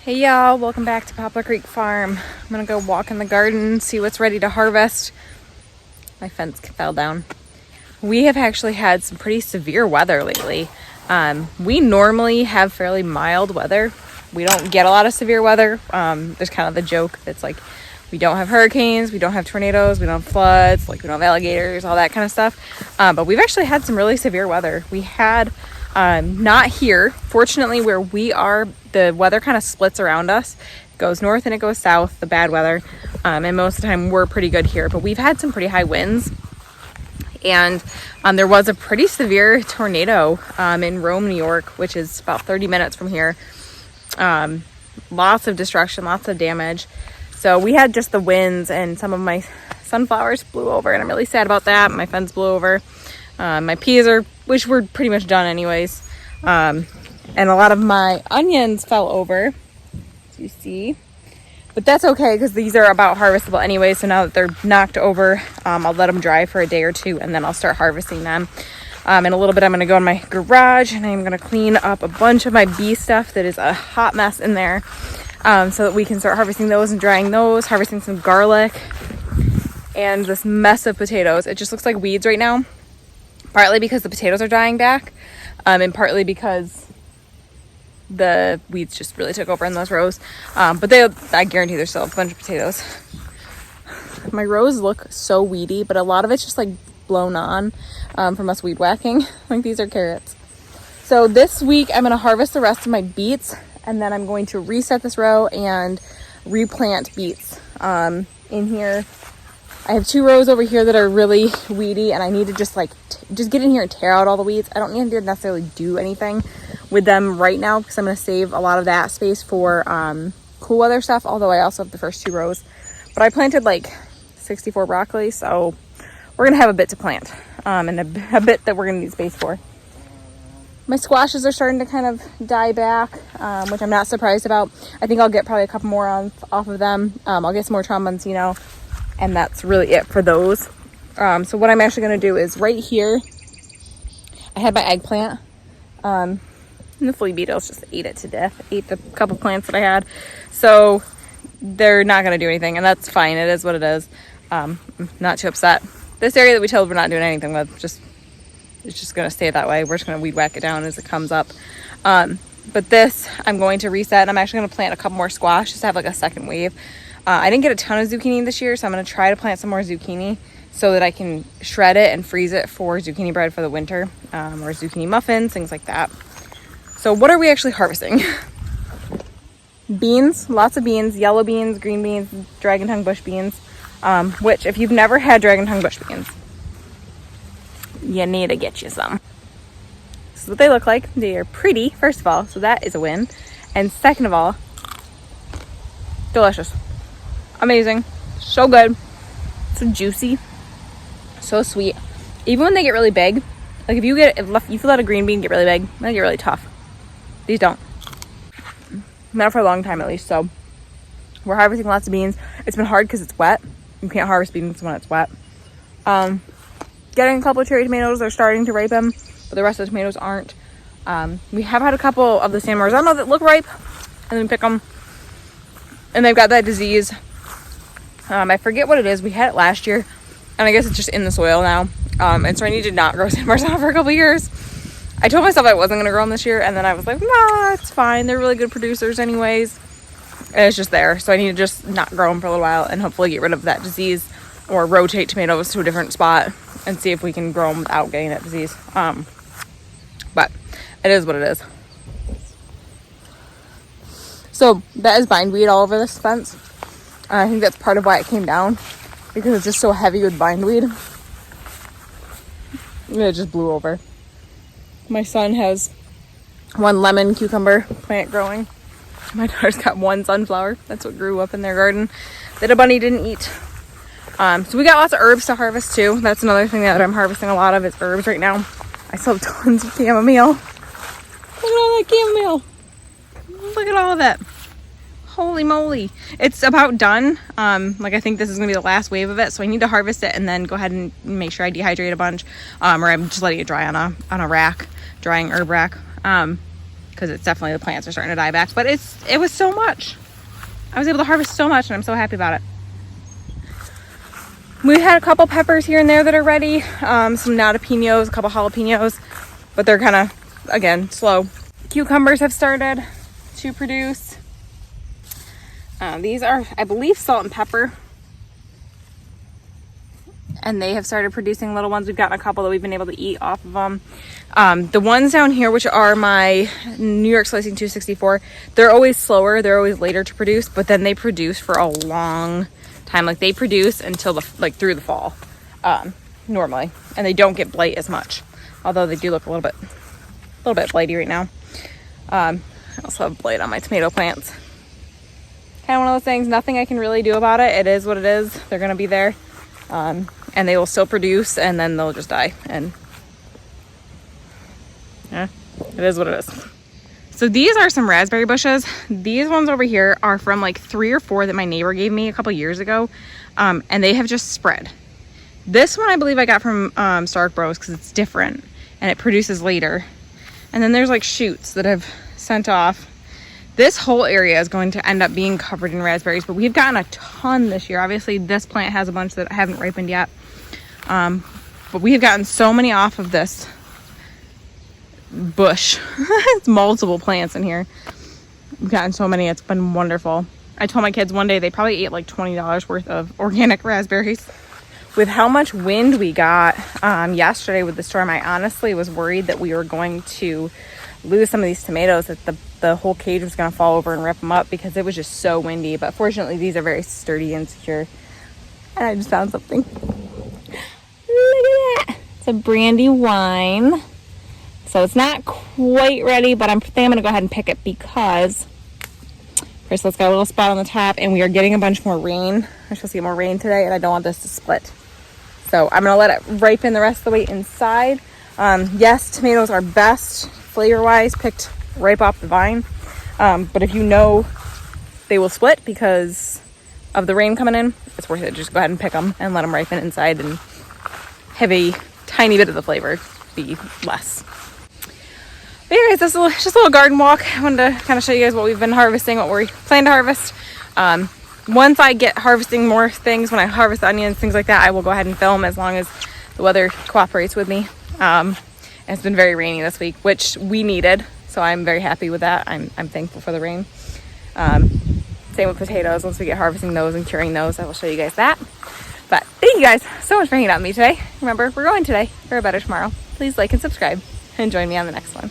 Hey y'all, welcome back to Poplar Creek Farm. I'm gonna go walk in the garden, see what's ready to harvest. My fence fell down. We have actually had some pretty severe weather lately. We normally have fairly mild weather. We don't get a lot of severe weather. There's kind of the joke that's like, we don't have hurricanes, we don't have tornadoes, we don't have floods, like we don't have alligators, all that kind of stuff. But we've actually had some really severe weather. We had not here. Fortunately, where we are, the weather kind of splits around us. It goes north and it goes south, the bad weather. And most of the time we're pretty good here, but we've had some pretty high winds. And there was a pretty severe tornado in Rome, New York, which is about 30 minutes from here. Lots of destruction, lots of damage. So we had just the winds, and some of my sunflowers blew over, and I'm really sad about that. My fence blew over. My peas which were pretty much done anyways. And a lot of my onions fell over, as you see. But that's okay, because these are about harvestable anyway. So now that they're knocked over, I'll let them dry for a day or two, and then I'll start harvesting them. In a little bit, I'm going to go in my garage, and I'm going to clean up a bunch of my bee stuff that is a hot mess in there, so that we can start harvesting those and drying those, harvesting some garlic, and this mess of potatoes. It just looks like weeds right now, partly because the potatoes are dying back, and partly because the weeds just really took over in those rows. But I guarantee there's still a bunch of potatoes. My rows look so weedy, but a lot of it's just like blown on from us weed whacking. Like, these are carrots. So this week I'm going to harvest the rest of my beets, and then I'm going to reset this row and replant beets in here. I have 2 rows over here that are really weedy, and I need to just get in here and tear out all the weeds. I don't need to necessarily do anything with them right now, because I'm going to save a lot of that space for cool weather stuff, although I also have the first 2 rows. But I planted like 64 broccoli, so we're going to have a bit to plant, and a bit that we're going to need space for. My squashes are starting to kind of die back, which I'm not surprised about. I think I'll get probably a couple more off of them. I'll get some more tromboncino, and that's really it for those. So what I'm actually going to do is right here, I had my eggplant, and the flea beetles just ate it to death, ate the couple plants that I had. So they're not going to do anything, and that's fine. It is what it is. I'm not too upset. This area that we told we're not doing anything with, it's just going to stay that way. We're just going to weed whack it down as it comes up. But this, I'm going to reset, and I'm actually going to plant a couple more squash just to have like a second wave. I didn't get a ton of zucchini this year, so I'm going to try to plant some more zucchini so that I can shred it and freeze it for zucchini bread for the winter, or zucchini muffins, things like that. So what are we actually harvesting? Beans, lots of beans, yellow beans, green beans, dragon tongue bush beans, which if you've never had dragon tongue bush beans, you need to get you some. This is what they look like. They are pretty, first of all, so that is a win. And second of all, delicious. Amazing. So good. So juicy. So sweet. Even when they get really big, like if you let a green bean get really big, they get really tough. These don't. Not for a long time at least. So we're harvesting lots of beans. It's been hard because it's wet. You can't harvest beans when it's wet. Getting a couple of cherry tomatoes. They're starting to ripen, but the rest of the tomatoes aren't. We have had a couple of the San Marzano that look ripe, and then pick them. And they've got that disease. I forget what it is. We had it last year, and I guess it's just in the soil now. And so I need to not grow San Marzano for a couple years. I told myself I wasn't going to grow them this year, and then I was like, nah, it's fine. They're really good producers anyways. And it's just there. So I need to just not grow them for a little while and hopefully get rid of that disease, or rotate tomatoes to a different spot and see if we can grow them without getting that disease. But it is what it is. So that is bindweed all over this fence. I think that's part of why it came down, because it's just so heavy with bindweed. And it just blew over. My son has 1 lemon cucumber plant growing. My daughter's got 1 sunflower. That's what grew up in their garden that a bunny didn't eat. So we got lots of herbs to harvest too. That's another thing that I'm harvesting a lot of is herbs right now. I still have tons of chamomile. Look at all that chamomile. Look at all of it. Holy moly. It's about done. I think this is going to be the last wave of it. So I need to harvest it and then go ahead and make sure I dehydrate a bunch. Or I'm just letting it dry on a rack, drying herb rack. because it's definitely, the plants are starting to die back. But it was so much. I was able to harvest so much, and I'm so happy about it. We had a couple peppers here and there that are ready. Some jalapenos, a couple jalapenos, but they're kind of, again, slow. Cucumbers have started to produce. These are, I believe, salt and pepper. And they have started producing little ones. We've gotten a couple that we've been able to eat off of them. The ones down here, which are my New York Slicing 264, they're always slower. They're always later to produce, but then they produce for a long time. Like, they produce until through the fall, normally, and they don't get blight as much. Although they do look a little bit blighty right now. I also have blight on my tomato plants. Kind of one of those things. Nothing I can really do about it. It is what it is. They're gonna be there. And they will still produce, and then they'll just die. And yeah, it is what it is. So these are some raspberry bushes. These ones over here are from like 3 or 4 that my neighbor gave me a couple years ago. And they have just spread. This one I believe I got from Stark Bros because it's different and it produces later. And then there's like shoots that have sent off. This whole area is going to end up being covered in raspberries, but we've gotten a ton this year. Obviously, this plant has a bunch that haven't ripened yet. But we have gotten so many off of this bush. It's multiple plants in here. We've gotten so many. It's been wonderful. I told my kids one day they probably ate like $20 worth of organic raspberries. With how much wind we got yesterday with the storm, I honestly was worried that we were going to lose some of these tomatoes, that the whole cage was going to fall over and rip them up because it was just so windy. But fortunately, these are very sturdy and secure. And I just found something. Look at that. It's a brandy wine. So it's not quite ready, but I think I'm going to go ahead and pick it because Crystal's got a little spot on the top and we are getting a bunch more rain. We're supposed to get more rain today and I don't want this to split. So I'm going to let it ripen the rest of the way inside. Yes, tomatoes are best flavor-wise picked right off the vine. But if you know they will split because of the rain coming in, it's worth it. Just go ahead and pick them and let them ripen inside and have a tiny bit of the flavor be less. But anyways, this is just a little garden walk. I wanted to kind of show you guys what we've been harvesting, what we plan to harvest. Once I get harvesting more things, when I harvest onions, things like that, I will go ahead and film as long as the weather cooperates with me. And it's been very rainy this week, which we needed. So I'm very happy with that. I'm thankful for the rain. Same with potatoes. Once we get harvesting those and curing those, I will show you guys that. But thank you guys so much for hanging out with me today. Remember, we're going today for a better tomorrow. Please like and subscribe and join me on the next one.